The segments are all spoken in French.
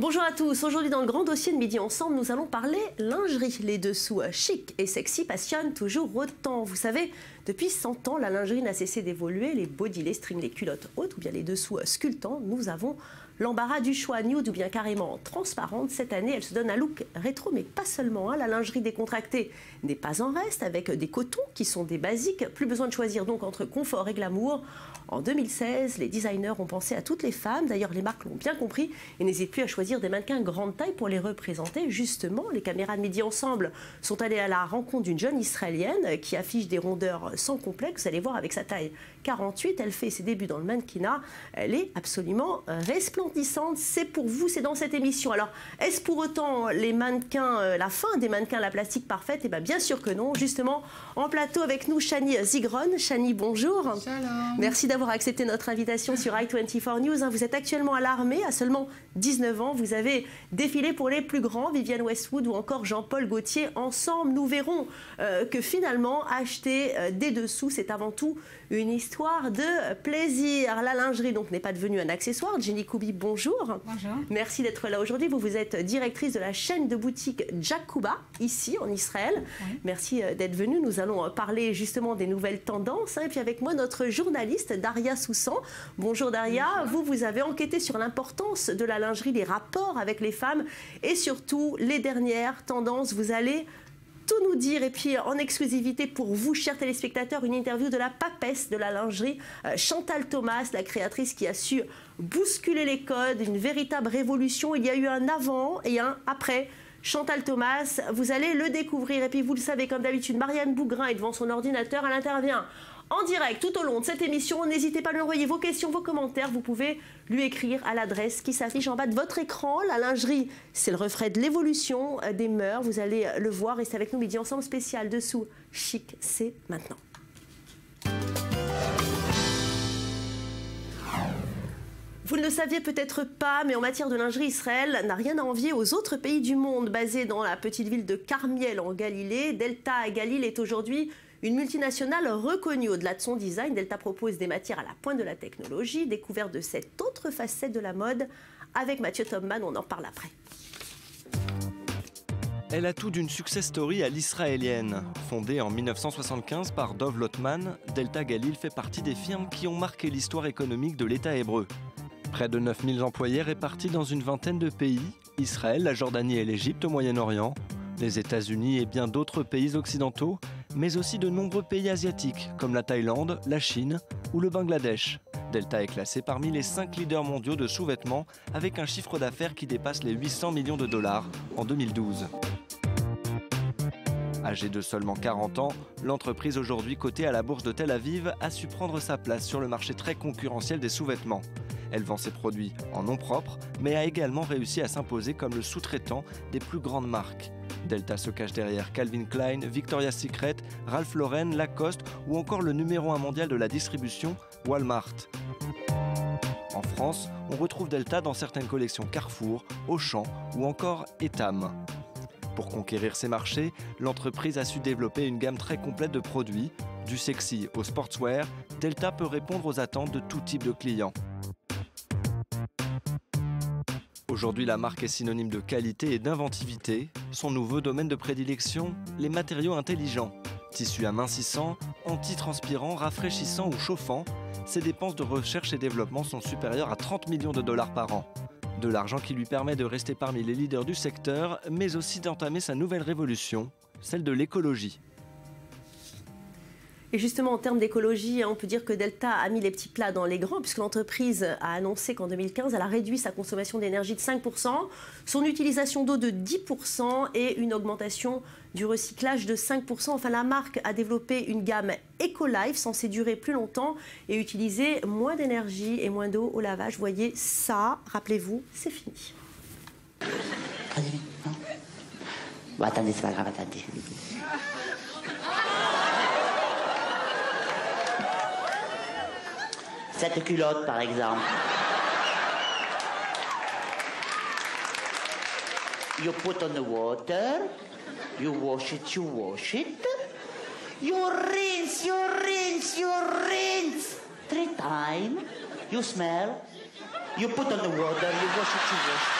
Bonjour à tous, aujourd'hui dans le grand dossier de Midi Ensemble, nous allons parler lingerie. Les dessous chic et sexy passionnent toujours autant. Vous savez, depuis 100 ans, la lingerie n'a cessé d'évoluer. Les bodys, les strings, les culottes hautes ou bien les dessous sculptants, nous avons l'embarras du choix, nude ou bien carrément transparente. Cette année, elle se donne un look rétro, mais pas seulement. La lingerie décontractée n'est pas en reste, avec des cotons qui sont des basiques. Plus besoin de choisir donc entre confort et glamour. En 2016, les designers ont pensé à toutes les femmes. D'ailleurs, les marques l'ont bien compris et n'hésitent plus à choisir des mannequins grande taille pour les représenter. Justement, les caméras de Midi Ensemble sont allées à la rencontre d'une jeune Israélienne qui affiche des rondeurs sans complexe. Vous allez voir, avec sa taille 48, elle fait ses débuts dans le mannequinat. Elle est absolument resplendissante. C'est pour vous, c'est dans cette émission. Alors, est-ce pour autant les mannequins, la fin des mannequins à la plastique parfaite? Eh bien sûr que non. Justement, en plateau avec nous, Shani Zigron. Shani, bonjour. Shalom. Merci d'avoir accepté notre invitation sur i24 News. Vous êtes actuellement à l'armée, à seulement 19 ans. Vous avez défilé pour les plus grands, Vivienne Westwood ou encore Jean-Paul Gaultier. Ensemble, nous verrons que finalement, acheter des dessous, c'est avant tout une histoire de plaisir. La lingerie donc n'est pas devenue un accessoire. Jenny Koubi, bonjour. Bonjour. Merci d'être là aujourd'hui. Vous êtes directrice de la chaîne de boutique Jakuba, ici en Israël. Oui. Merci d'être venue. Nous allons parler justement des nouvelles tendances. Et puis avec moi, notre journaliste Daria Soussan. Bonjour Daria. Bonjour. Vous avez enquêté sur l'importance de la lingerie, les rapports avec les femmes et surtout les dernières tendances. Vous allez tout nous dire, et puis en exclusivité pour vous, chers téléspectateurs, une interview de la papesse de la lingerie, Chantal Thomas, la créatrice qui a su bousculer les codes, une véritable révolution. Il y a eu un avant et un après. Chantal Thomas, vous allez le découvrir. Et puis vous le savez, comme d'habitude, Marianne Bougrain est devant son ordinateur, elle intervient en direct tout au long de cette émission. N'hésitez pas à lui envoyer vos questions, vos commentaires. Vous pouvez lui écrire à l'adresse qui s'affiche en bas de votre écran. La lingerie, c'est le reflet de l'évolution des mœurs. Vous allez le voir. Restez avec nous, Midi Ensemble spécial dessous chic, c'est maintenant. Vous ne le saviez peut-être pas, mais en matière de lingerie, Israël n'a rien à envier aux autres pays du monde. Basée dans la petite ville de Carmiel en Galilée, Delta Galil est aujourd'hui une multinationale reconnue. Au-delà de son design, Delta propose des matières à la pointe de la technologie. Découverte de cette autre facette de la mode avec Mathieu Topman, on en parle après. Elle a tout d'une success story à l'israélienne. Fondée en 1975 par Dov Lotman, Delta Galil fait partie des firmes qui ont marqué l'histoire économique de l'État hébreu. Près de 9000 employés répartis dans une vingtaine de pays, Israël, la Jordanie et l'Égypte au Moyen-Orient, les États-Unis et bien d'autres pays occidentaux, mais aussi de nombreux pays asiatiques comme la Thaïlande, la Chine ou le Bangladesh. Delta est classé parmi les 5 leaders mondiaux de sous-vêtements avec un chiffre d'affaires qui dépasse les 800 millions de dollars en 2012. Âgée de seulement 40 ans, l'entreprise aujourd'hui cotée à la bourse de Tel Aviv a su prendre sa place sur le marché très concurrentiel des sous-vêtements. Elle vend ses produits en nom propre, mais a également réussi à s'imposer comme le sous-traitant des plus grandes marques. Delta se cache derrière Calvin Klein, Victoria's Secret, Ralph Lauren, Lacoste ou encore le numéro 1 mondial de la distribution, Walmart. En France, on retrouve Delta dans certaines collections Carrefour, Auchan ou encore Etam. Pour conquérir ces marchés, l'entreprise a su développer une gamme très complète de produits. Du sexy au sportswear, Delta peut répondre aux attentes de tout type de clients. Aujourd'hui, la marque est synonyme de qualité et d'inventivité. Son nouveau domaine de prédilection, les matériaux intelligents. Tissus amincissants, anti-transpirants, rafraîchissants ou chauffants, ses dépenses de recherche et développement sont supérieures à 30 millions de dollars par an. De l'argent qui lui permet de rester parmi les leaders du secteur, mais aussi d'entamer sa nouvelle révolution, celle de l'écologie. Et justement, en termes d'écologie, on peut dire que Delta a mis les petits plats dans les grands, puisque l'entreprise a annoncé qu'en 2015, elle a réduit sa consommation d'énergie de 5%, son utilisation d'eau de 10% et une augmentation du recyclage de 5%. Enfin, la marque a développé une gamme EcoLife censée durer plus longtemps et utiliser moins d'énergie et moins d'eau au lavage. Vous voyez, ça, rappelez-vous, c'est fini. Bon, attendez, c'est pas grave, attendez. Cette culotte, par exemple. You put on the water, you wash it, you wash it. You rinse, you rinse, you rinse. 3 times. You smell. You put on the water, you wash it, you wash it.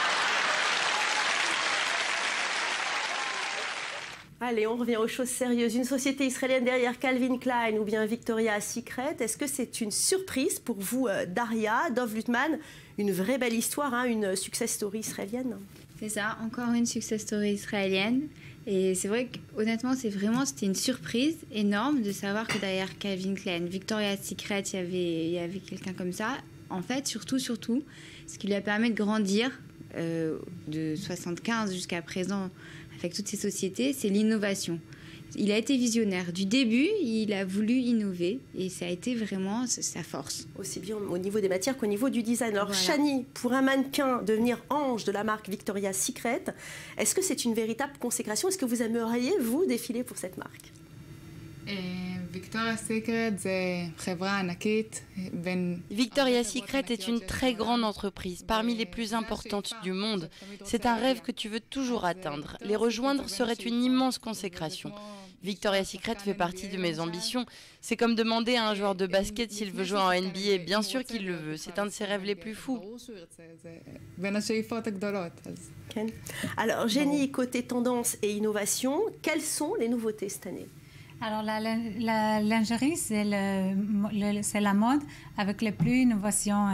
Allez, on revient aux choses sérieuses. Une société israélienne derrière Calvin Klein ou bien Victoria's Secret. Est-ce que c'est une surprise pour vous, Daria, Dov Lutman? Une vraie belle histoire, hein, une success story israélienne? C'est ça, encore une success story israélienne. Et c'est vrai qu'honnêtement, c'était une surprise énorme de savoir que derrière Calvin Klein, Victoria's Secret, il y avait quelqu'un comme ça. En fait, surtout, ce qui lui a permis de grandir de 75 jusqu'à présent avec toutes ces sociétés, c'est l'innovation. Il a été visionnaire. Du début, il a voulu innover et ça a été vraiment sa force. Aussi bien au niveau des matières qu'au niveau du design. Alors, voilà. Chani, pour un mannequin, devenir ange de la marque Victoria's Secret, est-ce que c'est une véritable consécration? Est-ce que vous aimeriez, vous, défiler pour cette marque? Victoria's Secret est une très grande entreprise, parmi les plus importantes du monde. C'est un rêve que tu veux toujours atteindre. Les rejoindre serait une immense consécration. Victoria's Secret fait partie de mes ambitions. C'est comme demander à un joueur de basket s'il veut jouer en NBA. Bien sûr qu'il le veut. C'est un de ses rêves les plus fous. Alors, Jenny, côté tendance et innovation, quelles sont les nouveautés cette année? Alors, la lingerie, c'est la mode avec les plus innovations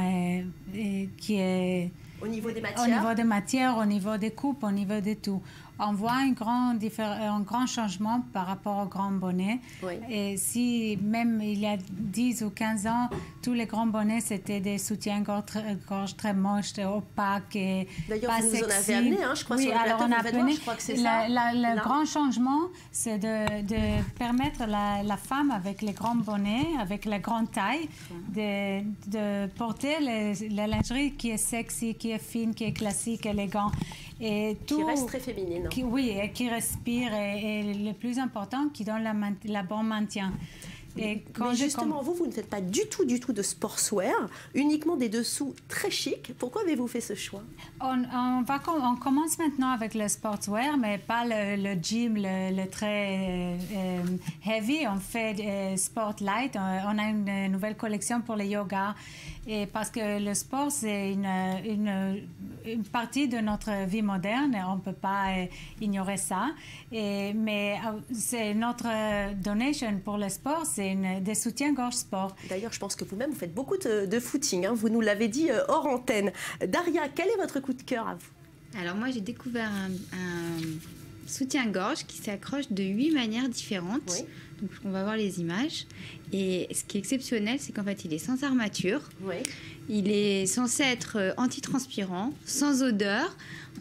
qui est... Au niveau des matières? Au niveau des matières, au niveau des coupes, au niveau de tout. On voit un grand changement par rapport aux grands bonnets. Oui. Et si même il y a 10 ou 15 ans, tous les grands bonnets, c'était des soutiens-gorge très moches, opaques et d'ailleurs, pas vous nous sexy. En avez amené, hein, je crois, oui, sur le alors plateau on a amené, je crois que c'est ça. Le grand changement, c'est de permettre la femme avec les grands bonnets, avec la grande taille, de porter la lingerie qui est sexy, qui est fine, qui est classique, élégant. Et tout, qui reste très féminine. Oui, et qui respire, et le plus important, qui donne la bon maintien. Et mais justement, vous ne faites pas du tout de uniquement des dessous très chics. Pourquoi avez-vous fait ce choix? On commence maintenant avec le sportswear, mais pas le gym, le très heavy. On fait sport light. On a une nouvelle collection pour le yoga. Et parce que le sport, c'est une partie de notre vie moderne. On ne peut pas ignorer ça. Mais c'est notre donation pour le sport, c'est des soutiens-gorge sport. D'ailleurs, je pense que vous-même, vous faites beaucoup de footing. Hein. Vous nous l'avez dit hors antenne. Daria, quel est votre coup de cœur à vous? Alors moi, j'ai découvert un soutien-gorge qui s'accroche de 8 manières différentes. Oui. Donc, on va voir les images. Et ce qui est exceptionnel, c'est qu'en fait, il est sans armature. Oui. Il est censé être antitranspirant, sans odeur.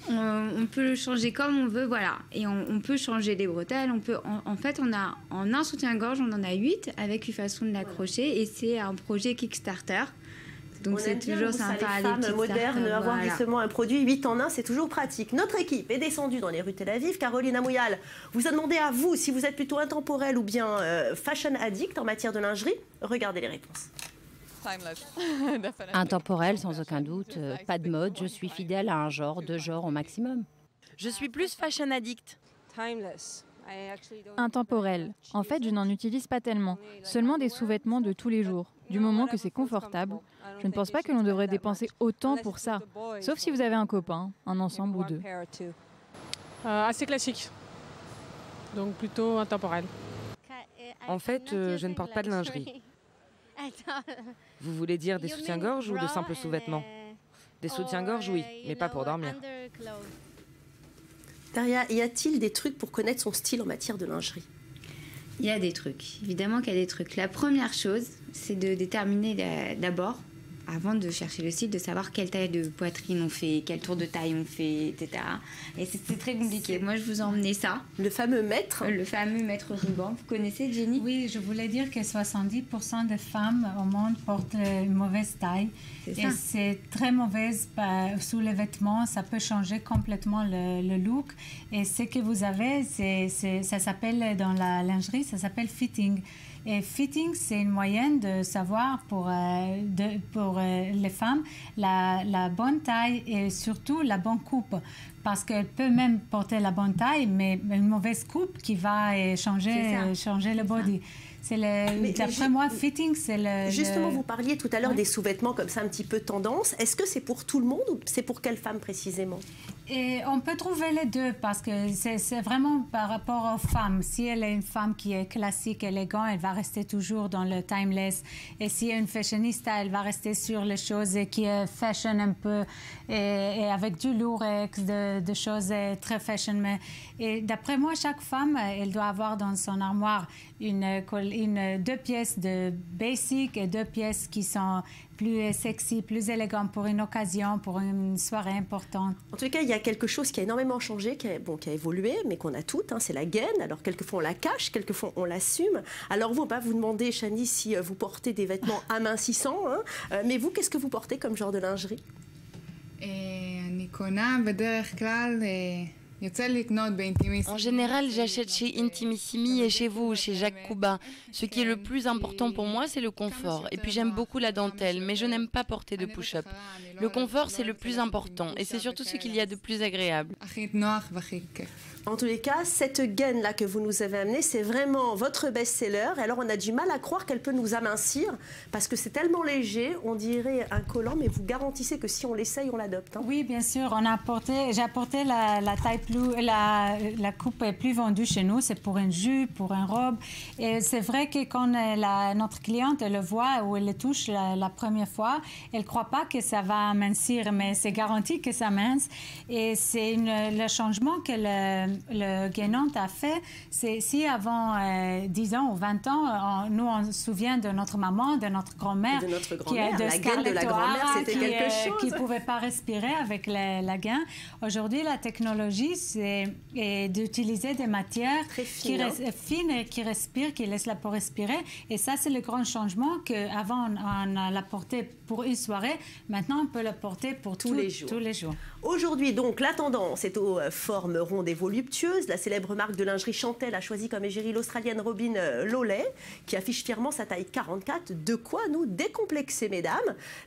On peut le changer comme on veut, voilà. Et on peut changer les bretelles. En fait, en un soutien-gorge, on en a 8 avec une façon de l'accrocher. Et c'est un projet Kickstarter. Donc c'est toujours sympa. Les femmes modernes, avoir justement un produit 8 en 1, c'est toujours pratique. Notre équipe est descendue dans les rues Tel Aviv. Caroline Amouyal vous a demandé à vous si vous êtes plutôt intemporel ou bien fashion addict en matière de lingerie. Regardez les réponses. Intemporel, sans aucun doute. Pas de mode. Je suis fidèle à un genre, 2 genres au maximum. Je suis plus fashion addict. Intemporel. En fait, je n'en utilise pas tellement. Seulement des sous-vêtements de tous les jours. Du moment que c'est confortable, je ne pense pas que l'on devrait dépenser autant pour ça. Sauf si vous avez un copain, un ensemble ou 2. Assez classique. Donc plutôt intemporel. En fait, je ne porte pas de lingerie. Vous voulez dire des soutiens-gorge ou de simples sous-vêtements? Des soutiens-gorge, oui, mais pas pour dormir. Daria, y a-t-il des trucs pour connaître son style en matière de lingerie? Il y a des trucs, évidemment qu'il y a des trucs. La première chose, c'est de déterminer d'abord, avant de chercher le style, de savoir quelle taille de poitrine on fait, quel tour de taille on fait, etc. Et c'est très compliqué. Moi, je vous ai emmené ça. Le fameux mètre. Le fameux mètre ruban. Vous connaissez, Jenny? Oui, je voulais dire que 70% des femmes au monde portent une mauvaise taille. Et c'est très mauvaise sous les vêtements. Ça peut changer complètement le look. Et ce que vous avez, ça s'appelle, dans la lingerie, ça s'appelle fitting. Et fitting, c'est une moyenne de savoir pour les femmes la bonne taille et surtout la bonne coupe. Parce qu'elle peut même porter la bonne taille, mais une mauvaise coupe qui va changer le body. D'après moi, fitting, c'est le... Justement, vous parliez tout à l'heure des sous-vêtements comme ça, un petit peu tendance. Est-ce que c'est pour tout le monde ou c'est pour quelle femme précisément? Et on peut trouver les deux parce que c'est vraiment par rapport aux femmes. Si elle est une femme qui est classique, élégante, elle va rester toujours dans le timeless. Et si elle est une fashionista, elle va rester sur les choses qui est fashion un peu et avec du lurex, de choses très fashion. Et d'après moi, chaque femme, elle doit avoir dans son armoire deux pièces de basic et deux pièces qui sont plus sexy, plus élégantes pour une occasion, pour une soirée importante. En tout cas, il y a quelque chose qui a énormément changé, qui a évolué, mais qu'on a toutes, c'est la gaine. Alors, quelquefois, on la cache, quelquefois, on l'assume. Alors, vous, on va vous demander, Shani, si vous portez des vêtements amincissants, mais vous, qu'est-ce que vous portez comme genre de lingerie? En général, j'achète chez Intimissimi et chez vous, chez Jacques Couba. Ce qui est le plus important pour moi, c'est le confort. Et puis j'aime beaucoup la dentelle, mais je n'aime pas porter de push-up. Le confort, c'est le plus important et c'est surtout ce qu'il y a de plus agréable. En tous les cas, cette gaine-là que vous nous avez amenée, c'est vraiment votre best-seller. Et alors, on a du mal à croire qu'elle peut nous amincir parce que c'est tellement léger, on dirait un collant, mais vous garantissez que si on l'essaye, on l'adopte. Oui, bien sûr. J'ai apporté la taille plus, la coupe est plus vendue chez nous. C'est pour une jupe, pour une robe. Et c'est vrai que quand notre cliente elle le voit ou elle le touche la première fois, elle ne croit pas que ça va amincir, mais c'est garanti que ça mince. Et c'est le changement que le gainant a fait. C'est si avant 10 ans ou 20 ans, nous on se souvient de notre maman, de notre grand-mère, la gaine de la grand-mère, c'était quelque chose. Qui ne pouvait pas respirer avec la gaine. Aujourd'hui, la technologie, c'est d'utiliser des matières fines et qui respirent, qui laissent la peau respirer. Et ça, c'est le grand changement qu'avant, on l'a porté pour une soirée. Maintenant, on peut le porter pour tous les jours. Aujourd'hui, donc, la tendance est aux formes rondes et voluptueuses. La célèbre marque de lingerie Chantel a choisi comme égérie l'Australienne Robin Lawley, qui affiche fièrement sa taille 44. De quoi nous décomplexer, mesdames.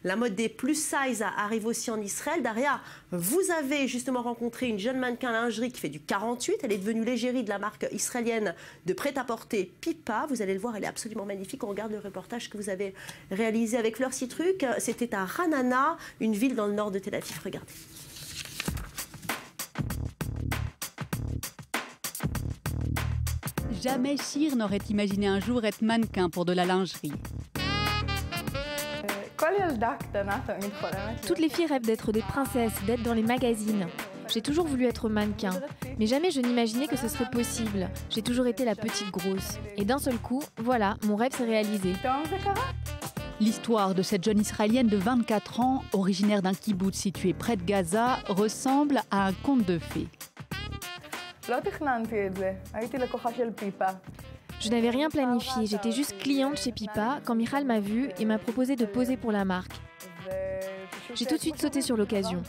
La mode des plus size arrive aussi en Israël. Daria, vous avez justement rencontré une jeune mannequin lingerie qui fait du 48. Elle est devenue l'égérie de la marque israélienne de prêt-à-porter Pipa. Vous allez le voir, elle est absolument magnifique. On regarde le reportage que vous avez réalisé avec Fleur Citruc. C'était à Ranana, une ville dans le nord de Tel Aviv. Regardez. Jamais Shir n'aurait imaginé un jour être mannequin pour de la lingerie. Toutes les filles rêvent d'être des princesses, d'être dans les magazines. J'ai toujours voulu être mannequin, mais jamais je n'imaginais que ce serait possible. J'ai toujours été la petite grosse. Et d'un seul coup, voilà, mon rêve s'est réalisé. L'histoire de cette jeune Israélienne de 24 ans, originaire d'un kibboutz situé près de Gaza, ressemble à un conte de fées. Je n'avais rien planifié, j'étais juste cliente chez Pipa quand Michal m'a vue et m'a proposé de poser pour la marque. J'ai tout de suite sauté sur l'occasion.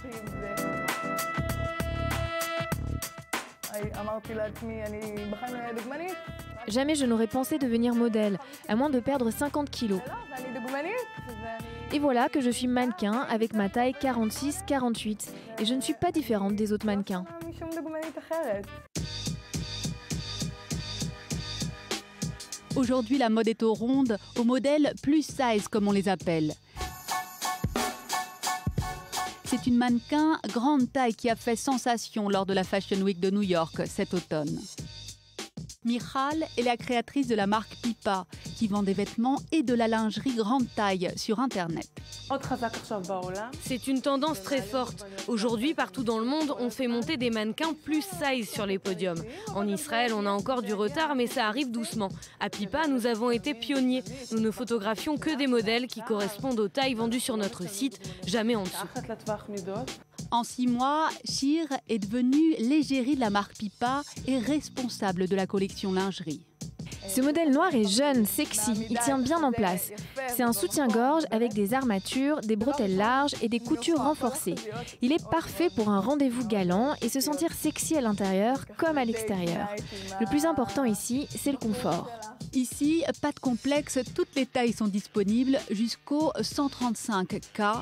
Jamais je n'aurais pensé devenir modèle, à moins de perdre 50 kilos. Et voilà que je suis mannequin avec ma taille 46-48 et je ne suis pas différente des autres mannequins. Aujourd'hui, la mode est aux rondes, aux modèles plus size comme on les appelle. C'est une mannequin grande taille qui a fait sensation lors de la Fashion Week de New York cet automne. Michal est la créatrice de la marque Pipa, qui vend des vêtements et de la lingerie grande taille sur Internet. C'est une tendance très forte. Aujourd'hui, partout dans le monde, on fait monter des mannequins plus size sur les podiums. En Israël, on a encore du retard, mais ça arrive doucement. À Pipa, nous avons été pionniers. Nous ne photographions que des modèles qui correspondent aux tailles vendues sur notre site, jamais en dessous. En 6 mois, Shir est devenue l'égérie de la marque Pipa et responsable de la collection lingerie. Ce modèle noir est jeune, sexy, il tient bien en place. C'est un soutien-gorge avec des armatures, des bretelles larges et des coutures renforcées. Il est parfait pour un rendez-vous galant et se sentir sexy à l'intérieur comme à l'extérieur. Le plus important ici, c'est le confort. Ici, pas de complexe, toutes les tailles sont disponibles jusqu'au 135K.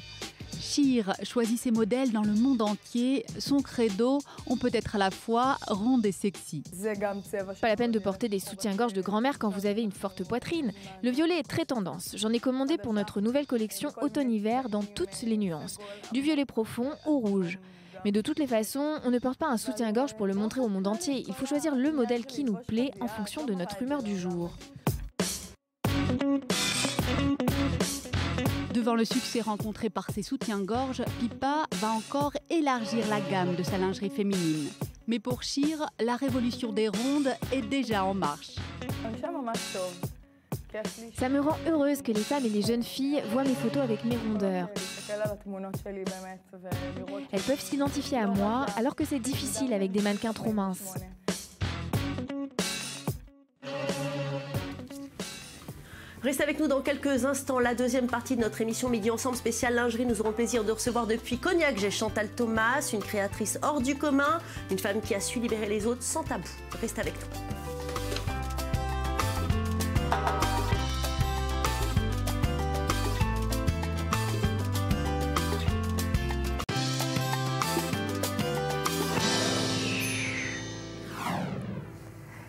Sheer choisit ses modèles dans le monde entier. Son credo, on peut être à la fois ronde et sexy. Pas la peine de porter des soutiens-gorge de grand-mère quand vous avez une forte poitrine. Le violet est très tendance. J'en ai commandé pour notre nouvelle collection automne-hiver dans toutes les nuances, du violet profond au rouge. Mais de toutes les façons, on ne porte pas un soutien-gorge pour le montrer au monde entier. Il faut choisir le modèle qui nous plaît en fonction de notre humeur du jour. Devant le succès rencontré par ses soutiens-gorge, Pippa va encore élargir la gamme de sa lingerie féminine. Mais pour Sheer, la révolution des rondes est déjà en marche. Ça me rend heureuse que les femmes et les jeunes filles voient mes photos avec mes rondeurs. Elles peuvent s'identifier à moi alors que c'est difficile avec des mannequins trop minces. Restez avec nous dans quelques instants. La deuxième partie de notre émission Midi Ensemble spéciale lingerie. Nous aurons le plaisir de recevoir depuis Cognac, j'ai Chantal Thomas, une créatrice hors du commun, une femme qui a su libérer les autres sans tabou. Restez avec nous.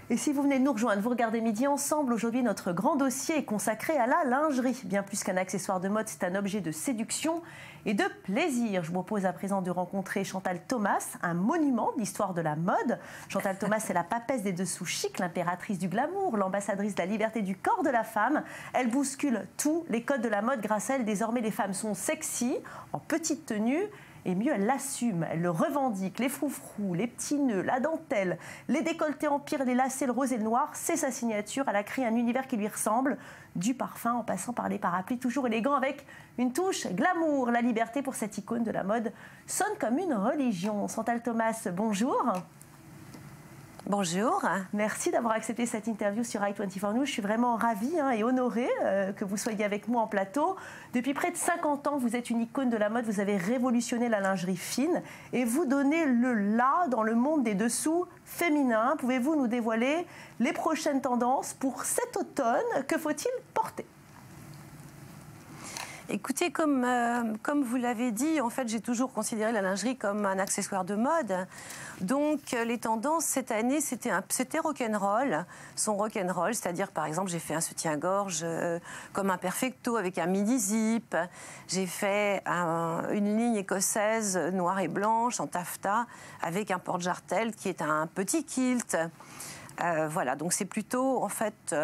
Et si vous venez de nous rejoindre, vous regardez Midi Ensemble. Aujourd'hui, notre grand dossier est consacré à la lingerie. Bien plus qu'un accessoire de mode, c'est un objet de séduction et de plaisir. Je vous propose à présent de rencontrer Chantal Thomas, un monument de l'histoire de la mode. Chantal Thomas, c'est la papesse des dessous chics, l'impératrice du glamour, l'ambassadrice de la liberté du corps de la femme. Elle bouscule tous les codes de la mode. Grâce à elle, désormais, les femmes sont sexy, en petite tenue. Et mieux, elle l'assume, elle le revendique. Les froufrous, les petits nœuds, la dentelle, les décolletés en pire, les lacets, le rose et le noir, c'est sa signature. Elle a créé un univers qui lui ressemble, du parfum en passant par les parapluies, toujours élégant avec une touche glamour. La liberté pour cette icône de la mode sonne comme une religion. Chantal Thomas, bonjour. Bonjour. Merci d'avoir accepté cette interview sur i24 News. Je suis vraiment ravie et honorée que vous soyez avec moi en plateau. Depuis près de 50 ans, vous êtes une icône de la mode. Vous avez révolutionné la lingerie fine et vous donnez le là dans le monde des dessous féminins. Pouvez-vous nous dévoiler les prochaines tendances pour cet automne? Que faut-il porter? Écoutez, comme vous l'avez dit, en fait, j'ai toujours considéré la lingerie comme un accessoire de mode. Donc, les tendances cette année, c'était rock'n'roll, son rock'n'roll, c'est-à-dire, par exemple, j'ai fait un soutien-gorge comme un perfecto avec un midi-zip. J'ai fait une ligne écossaise noire et blanche en taffetas avec un porte-jartel qui est un petit kilt. Voilà, donc c'est plutôt en fait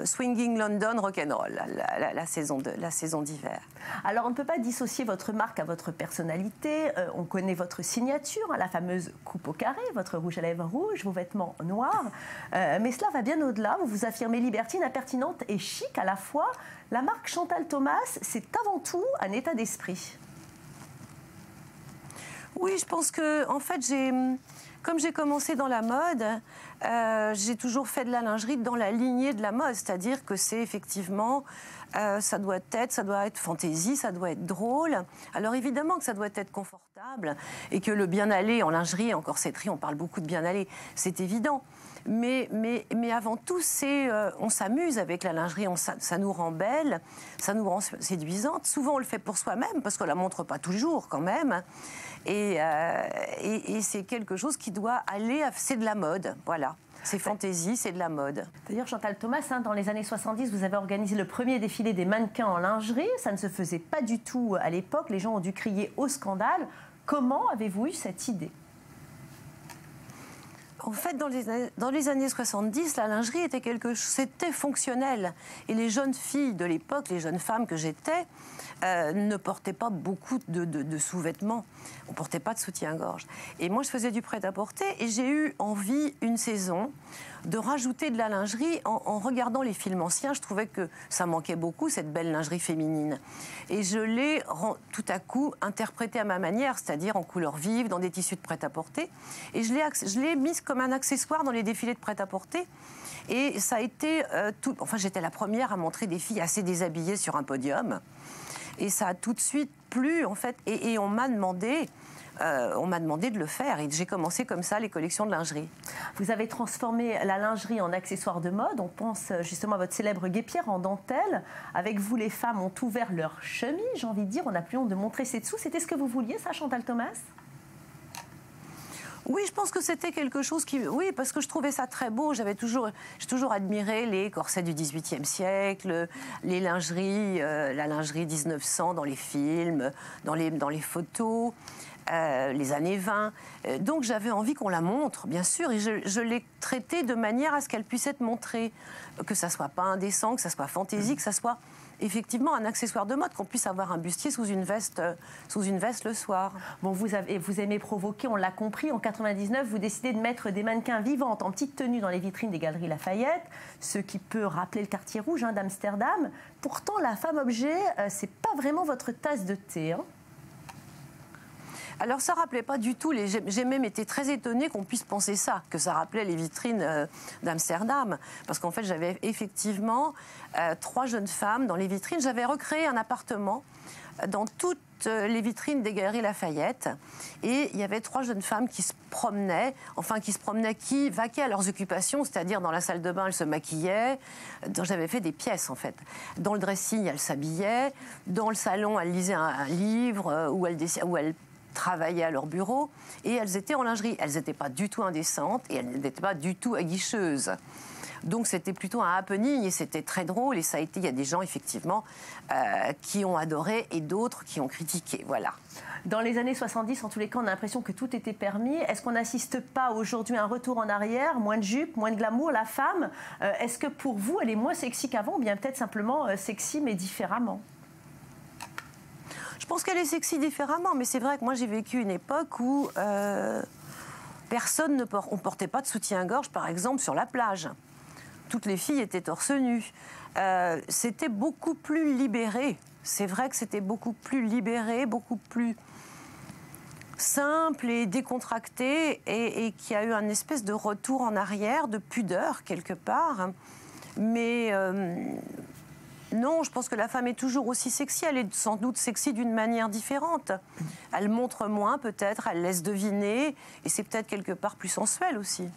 swinging London rock'n'roll, la saison d'hiver. Alors on ne peut pas dissocier votre marque à votre personnalité. On connaît votre signature, la fameuse coupe au carré, votre rouge à lèvres rouge, vos vêtements noirs. Mais cela va bien au-delà. Vous vous affirmez libertine, impertinente et chic à la fois. La marque Chantal Thomas, c'est avant tout un état d'esprit. Oui, je pense que en fait comme j'ai commencé dans la mode, j'ai toujours fait de la lingerie dans la lignée de la mode, c'est-à-dire que c'est effectivement, ça doit être fantaisie, ça doit être drôle. Alors évidemment que ça doit être confortable et que le bien-aller en lingerie, en corsetterie, on parle beaucoup de bien-aller, c'est évident. Mais avant tout, on s'amuse avec la lingerie, ça nous rend belle, ça nous rend séduisante. Souvent, on le fait pour soi-même, parce qu'on ne la montre pas toujours quand même. Et c'est quelque chose qui doit aller, c'est de la mode, voilà. C'est fantaisie, c'est de la mode. D'ailleurs, Chantal Thomas, dans les années 70, vous avez organisé le premier défilé des mannequins en lingerie. Ça ne se faisait pas du tout à l'époque. Les gens ont dû crier au scandale. Comment avez-vous eu cette idée ? En fait, dans les années 70, la lingerie était c'était fonctionnel. Et les jeunes filles de l'époque, les jeunes femmes que j'étais, ne portaient pas beaucoup de sous-vêtements. On ne portait pas de soutien-gorge. Et moi, je faisais du prêt-à-porter et j'ai eu envie, une saison, de rajouter de la lingerie. En regardant les films anciens, je trouvais que ça manquait beaucoup, cette belle lingerie féminine. Et je l'ai tout à coup interprétée à ma manière, c'est-à-dire en couleurs vives, dans des tissus de prêt-à-porter. Et je l'ai mise comme un accessoire dans les défilés de prêt-à-porter. Et ça a été... Enfin, j'étais la première à montrer des filles assez déshabillées sur un podium. Et ça a tout de suite plu, en fait. Et on m'a demandé de le faire. Et j'ai commencé comme ça les collections de lingerie. Vous avez transformé la lingerie en accessoire de mode. On pense justement à votre célèbre guêpière en dentelle. Avec vous, les femmes ont ouvert leur chemise, j'ai envie de dire. On n'a plus honte de montrer ses dessous. C'était ce que vous vouliez, ça, Chantal Thomas ? Oui, je pense que c'était quelque chose qui... Oui, parce que je trouvais ça très beau. J'ai toujours admiré les corsets du XVIIIe siècle, les lingeries, la lingerie 1900 dans les films, dans les photos, les années 20. Donc j'avais envie qu'on la montre, bien sûr, et je l'ai traitée de manière à ce qu'elle puisse être montrée. Que ça soit pas indécent, que ça soit fantaisie, que ça soit... effectivement un accessoire de mode, qu'on puisse avoir un bustier sous une veste le soir. Bon, vous aimez provoquer, on l'a compris. En 99, vous décidez de mettre des mannequins vivantes en petite tenue dans les vitrines des Galeries Lafayette, ce qui peut rappeler le quartier rouge d'Amsterdam. Pourtant, la femme objet, c'est pas vraiment votre tasse de thé. Hein. Alors ça rappelait pas du tout, j'ai même été très étonnée qu'on puisse penser ça, que ça rappelait les vitrines d'Amsterdam. Parce qu'en fait, j'avais effectivement 3 jeunes femmes dans les vitrines. J'avais recréé un appartement dans toutes les vitrines des Galeries Lafayette. Et il y avait 3 jeunes femmes qui se promenaient, qui vaquaient à leurs occupations, c'est-à-dire dans la salle de bain, elles se maquillaient. J'avais fait des pièces, en fait. Dans le dressing, elles s'habillaient. Dans le salon, elles lisaient un livre où elles travaillaient à leur bureau, et elles étaient en lingerie. Elles n'étaient pas du tout indécentes et elles n'étaient pas du tout aguicheuses. Donc c'était plutôt un happening et c'était très drôle, et ça a été, il y a des gens effectivement qui ont adoré et d'autres qui ont critiqué, voilà. Dans les années 70, en tous les cas, on a l'impression que tout était permis. Est-ce qu'on n'assiste pas aujourd'hui à un retour en arrière, moins de jupes, moins de glamour, la femme est-ce que pour vous, elle est moins sexy qu'avant, ou bien peut-être simplement sexy mais différemment? Je pense qu'elle est sexy différemment, mais c'est vrai que moi j'ai vécu une époque où personne on portait pas de soutien-gorge, par exemple, sur la plage. Toutes les filles étaient torse nu. C'était beaucoup plus libéré. C'est vrai que c'était beaucoup plus libéré, beaucoup plus simple et décontracté, et qui a eu un espèce de retour en arrière, de pudeur quelque part. Mais non, je pense que la femme est toujours aussi sexy. Elle est sans doute sexy d'une manière différente. Elle montre moins peut-être, elle laisse deviner, et c'est peut-être quelque part plus sensuel aussi.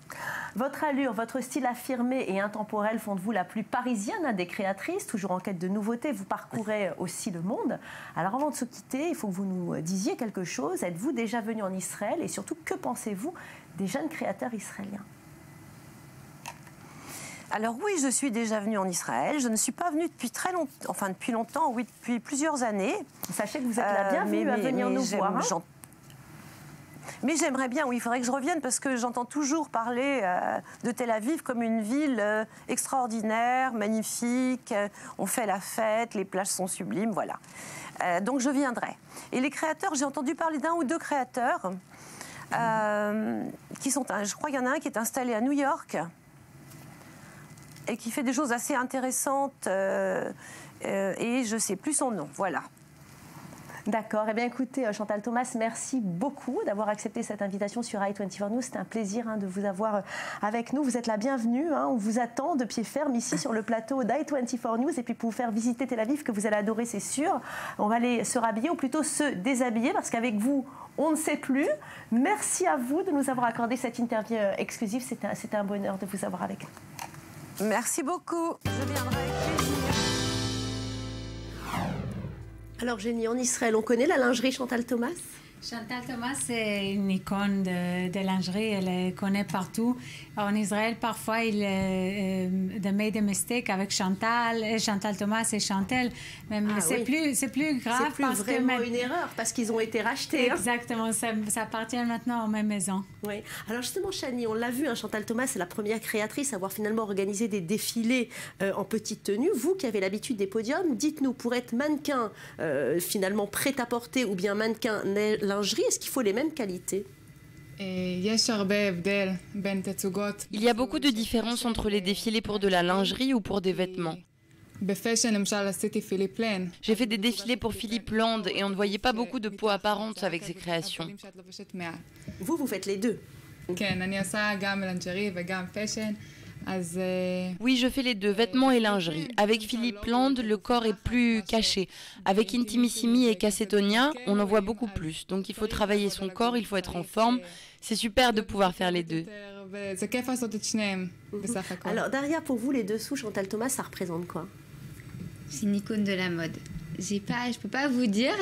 Votre allure, votre style affirmé et intemporel font de vous la plus parisienne des créatrices, toujours en quête de nouveautés. Vous parcourez aussi le monde. Alors avant de se quitter, il faut que vous nous disiez quelque chose. Êtes-vous déjà venu en Israël, et surtout, que pensez-vous des jeunes créateurs israéliens? Alors oui, je suis déjà venue en Israël. Je ne suis pas venue depuis très longtemps, enfin depuis longtemps, oui, depuis plusieurs années. Sachez que vous êtes la bienvenue à venir nous voir. Hein. Mais j'aimerais bien, oui, il faudrait que je revienne, parce que j'entends toujours parler de Tel Aviv comme une ville extraordinaire, magnifique. On fait la fête, les plages sont sublimes, voilà. Donc je viendrai. Et les créateurs, j'ai entendu parler d'1 ou 2 créateurs qui sont, je crois qu'il y en a un qui est installé à New York, et qui fait des choses assez intéressantes, et je ne sais plus son nom, voilà. D'accord. Eh bien, écoutez, Chantal Thomas, merci beaucoup d'avoir accepté cette invitation sur i24 News. C'était un plaisir de vous avoir avec nous. Vous êtes la bienvenue. On vous attend de pied ferme ici sur le plateau d'i24 News. Et puis, pour vous faire visiter Tel Aviv, que vous allez adorer, c'est sûr. On va aller se rhabiller, ou plutôt se déshabiller, parce qu'avec vous, on ne sait plus. Merci à vous de nous avoir accordé cette interview exclusive. C'était un bonheur de vous avoir avec nous. Merci beaucoup. Je viendrai avec plaisir. Alors, Jenny, en Israël, on connaît la lingerie Chantal Thomas? Chantal Thomas, c'est une icône de lingerie. Elle est connue partout. En Israël, parfois, il made a mistake avec Chantal Thomas et Chantel. Mais c'est plus grave. C'est plus vraiment une erreur, parce qu'ils ont été rachetés. Exactement. Ça appartient maintenant aux mêmes maisons. Oui. Alors justement, Chani, on l'a vu, Chantal Thomas, c'est la première créatrice à avoir finalement organisé des défilés en petite tenue. Vous qui avez l'habitude des podiums, dites-nous, pour être mannequin finalement prêt-à-porter ou bien mannequin lingerie, est-ce qu'il faut les mêmes qualités? Il y a beaucoup de différences entre les défilés pour de la lingerie ou pour des vêtements. J'ai fait des défilés pour Philippe Land et on ne voyait pas beaucoup de peau apparente avec ses créations. Vous faites les deux? Oui, je fais les deux, vêtements et lingerie. Avec Philippe Land, le corps est plus caché. Avec Intimissimi et Casetonia, on en voit beaucoup plus. Donc il faut travailler son corps, il faut être en forme. C'est super de pouvoir faire les deux. Alors Daria, pour vous, les dessous, Chantal Thomas, ça représente quoi? C'est une icône de la mode. Je peux pas vous dire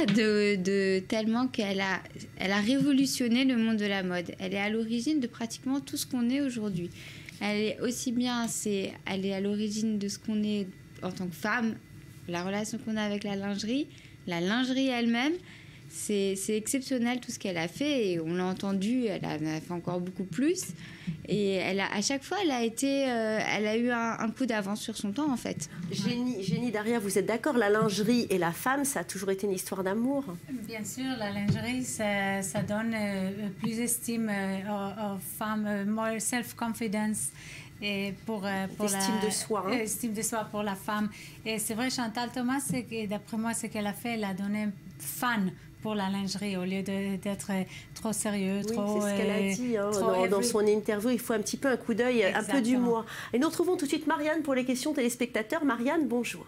tellement qu'elle a révolutionné le monde de la mode. Elle est à l'origine de pratiquement tout ce qu'on est aujourd'hui. Elle est aussi bien, elle est à l'origine de ce qu'on est en tant que femme, la relation qu'on a avec la lingerie elle-même. C'est exceptionnel tout ce qu'elle a fait et on l'a entendu, elle a fait encore beaucoup plus. Et à chaque fois, elle a eu un coup d'avance sur son temps en fait. Jenny, Daria, vous êtes d'accord? La lingerie et la femme, ça a toujours été une histoire d'amour? Bien sûr, la lingerie, ça donne plus d'estime aux femmes, more self-confidence. Et pour estime de soi. Estime de soi pour la femme. Et c'est vrai, Chantal Thomas, d'après moi, ce qu'elle a fait, elle a donné fan pour la lingerie au lieu d'être trop sérieux, oui, trop... c'est ce qu'elle a dit dans son interview. Il faut un petit peu un coup d'œil, un peu d'humour. Et nous retrouvons tout de suite Marianne pour les questions téléspectateurs. Marianne, bonjour.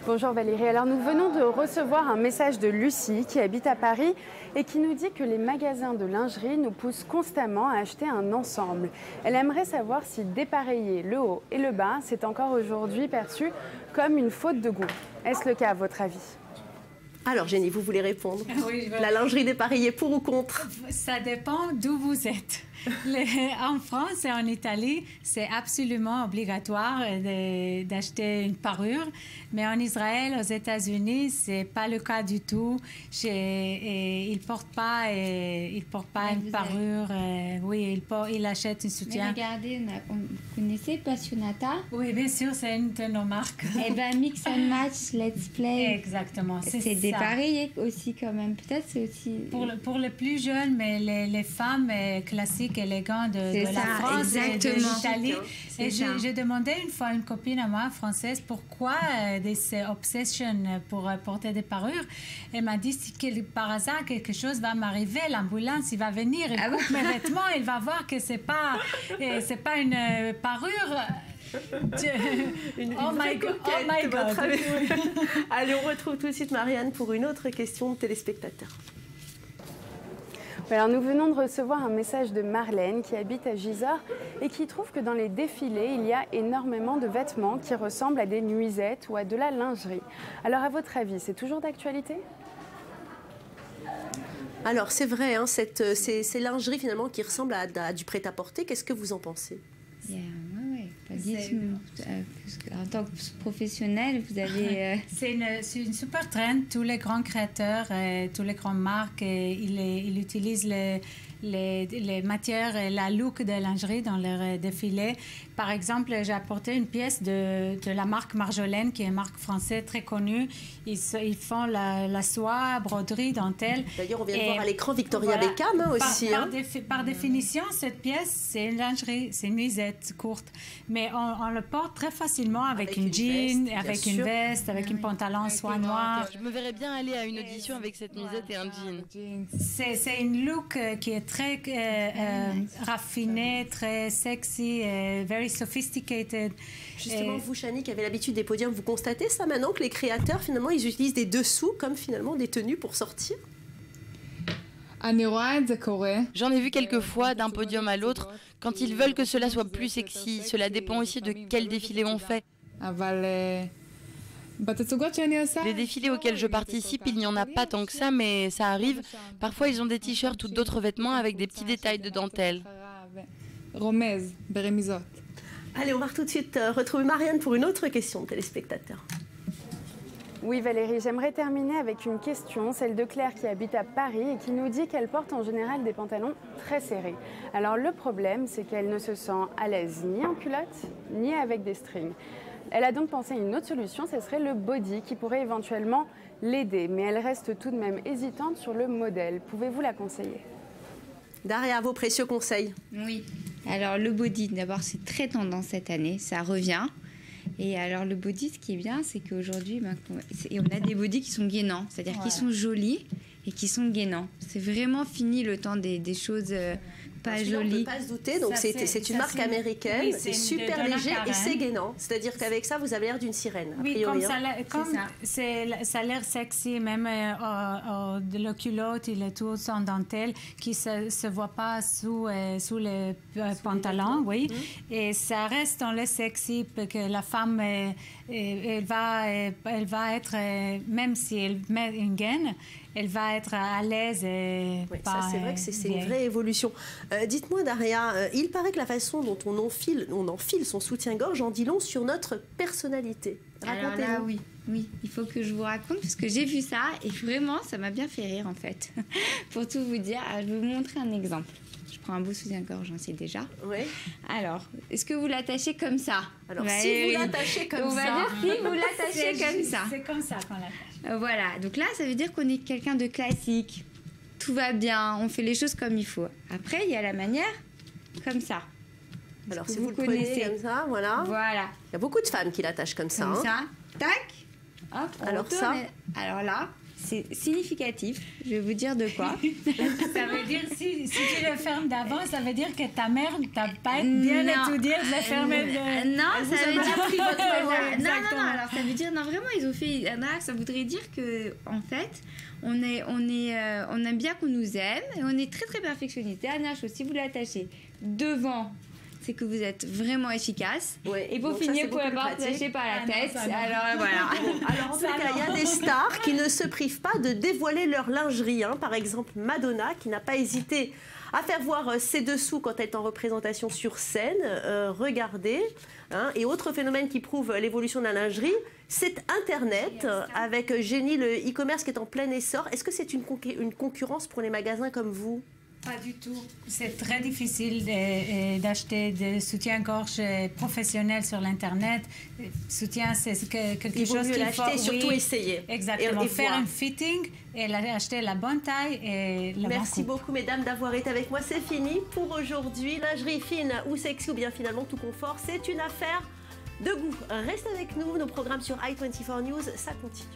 Bonjour Valérie. Alors nous venons de recevoir un message de Lucie qui habite à Paris et qui nous dit que les magasins de lingerie nous poussent constamment à acheter un ensemble. Elle aimerait savoir si dépareiller le haut et le bas, c'est encore aujourd'hui perçu comme une faute de goût. Est-ce le cas à votre avis? Alors Jenny, vous voulez répondre? Oui, la lingerie dépareiller, pour ou contre? Ça dépend d'où vous êtes. En France et en Italie, c'est absolument obligatoire d'acheter une parure. Mais en Israël, aux États-Unis, c'est pas le cas du tout. Ils portent pas une parure. Oui, ils achètent un soutien. Mais regardez, vous connaissez Passionata? Oui, bien sûr, c'est une de nos marques. Eh bien, Mix and Match, Let's Play. Exactement, c'est dépareillé aussi quand même. Peut-être c'est aussi... Pour les plus jeunes, mais les femmes classiques, élégantes de la France et de l'Italie. Et j'ai demandé une fois à une copine à moi, française, pourquoi ces obsessions pour porter des parures. Elle m'a dit, si par hasard quelque chose va m'arriver, l'ambulance, il va venir, il coupe mes vêtements, il va voir que c'est pas une parure... Oh my God. Allez, on retrouve tout de suite Marianne pour une autre question de téléspectateur. Alors nous venons de recevoir un message de Marlène qui habite à Gisors et qui trouve que dans les défilés, il y a énormément de vêtements qui ressemblent à des nuisettes ou à de la lingerie. Alors à votre avis, c'est toujours d'actualité ? Alors c'est vrai, hein, ces lingeries finalement qui ressemblent à du prêt-à-porter, qu'est-ce que vous en pensez ? En tant que professionnel, vous avez... C'est une super trend. Tous les grands créateurs, tous les grandes marques, ils utilisent les matières et la look de lingerie dans leurs défilés. Par exemple, j'ai apporté une pièce de la marque Marjolaine, qui est une marque française très connue. Ils font la soie, broderie, dentelle. D'ailleurs, on vient de voir à l'écran Victoria Beckham aussi. Par définition, cette pièce, c'est une lingerie, c'est une nuisette courte. Mais on le porte très facilement avec une jean, avec une veste, avec un pantalon soie noir. Je me verrais bien aller à une audition avec cette nuisette et un jean. C'est une look qui est très raffinée, très sexy, very sophisticated. Justement, vous, Chani, qui avez l'habitude des podiums, vous constatez ça maintenant que les créateurs, finalement, ils utilisent des dessous comme finalement des tenues pour sortir? J'en ai vu quelques fois d'un podium à l'autre. Quand ils veulent que cela soit plus sexy, cela dépend aussi de quel défilé on fait. Les défilés auxquels je participe, il n'y en a pas tant que ça, mais ça arrive. Parfois, ils ont des t-shirts ou d'autres vêtements avec des petits détails de dentelle. Allez, on va tout de suite retrouver Marianne pour une autre question de téléspectateur. Oui Valérie, j'aimerais terminer avec une question, celle de Claire qui habite à Paris et qui nous dit qu'elle porte en général des pantalons très serrés. Alors le problème, c'est qu'elle ne se sent à l'aise ni en culotte, ni avec des strings. Elle a donc pensé à une autre solution, ce serait le body qui pourrait éventuellement l'aider. Mais elle reste tout de même hésitante sur le modèle. Pouvez-vous la conseiller ? Daria, vos précieux conseils. Oui. Alors le body, d'abord, c'est très tendance cette année, ça revient. Et alors le body, ce qui est bien, c'est qu'aujourd'hui, on a des bodys qui sont gainants, c'est-à-dire qui sont jolis et qui sont gainants. C'est vraiment fini le temps des choses pas joli. On ne peut pas se douter, donc c'est une marque américaine, oui, c'est super léger et c'est gainant. C'est-à-dire qu'avec ça, vous avez l'air d'une sirène. Oui, priori, comme ça a l'air sexy, même le culotte, il est tout en dentelle, qui ne se voit pas sous les pantalons, oui. Et ça reste dans le sexy, parce que la femme, elle va être, même si elle met une gaine, elle va être à l'aise. Oui, ça, c'est vrai que c'est une vraie évolution. Dites-moi, Daria, il paraît que la façon dont on enfile son soutien-gorge en dit long sur notre personnalité. Alors là, oui, il faut que je vous raconte, parce que j'ai vu ça, et vraiment, ça m'a bien fait rire, en fait. Pour tout vous dire, je vais vous montrer un exemple. Je prends un beau soutien-gorge, j'en sais déjà. Oui. Alors, est-ce que vous l'attachez comme ça? Alors, si vous l'attachez comme ça... On va dire si vous l'attachez comme ça. C'est comme ça qu'on l'attache. Voilà, donc là, ça veut dire qu'on est quelqu'un de classique. Tout va bien, on fait les choses comme il faut. Après, il y a la manière comme ça. Alors, si vous le prenez comme ça, voilà. Voilà. Il y a beaucoup de femmes qui l'attachent comme ça. Comme ça, tac. Hop, alors ça. Alors là, c'est significatif. Je vais vous dire de quoi. Ça veut dire, si tu le fermes d'avant, ça veut dire que ta mère ne t'a pas bien étudié de le fermer de... Non, ça veut dire... Non, alors ça veut dire... Non, vraiment, ils ont fait... Ça voudrait dire que, en fait, on aime bien qu'on nous aime et on est très, très perfectionniste. Dernière chose, si vous l'attachez devant... c'est que vous êtes vraiment efficace. Ouais, et pour finir, vous pouvez pas attacher par la tête. Alors voilà. Alors en tout cas, il y a des stars qui ne se privent pas de dévoiler leur lingerie. Par exemple, Madonna, qui n'a pas hésité à faire voir ses dessous quand elle est en représentation sur scène. Regardez. Et autre phénomène qui prouve l'évolution de la lingerie, c'est Internet, avec Génie, le e-commerce qui est en plein essor. Est-ce que c'est une concurrence pour les magasins comme vous ? Pas du tout. C'est très difficile d'acheter des soutiens-gorge professionnels sur l'Internet. Soutien, c'est quelque chose qu'il faut... l'acheter, surtout essayer. Exactement. Et faire un fitting et acheter la bonne taille et la bonne coupe. Merci beaucoup, mesdames, d'avoir été avec moi. C'est fini pour aujourd'hui. Lingerie fine ou sexy ou bien finalement tout confort, c'est une affaire de goût. Restez avec nous. Nos programmes sur i24 News, ça continue.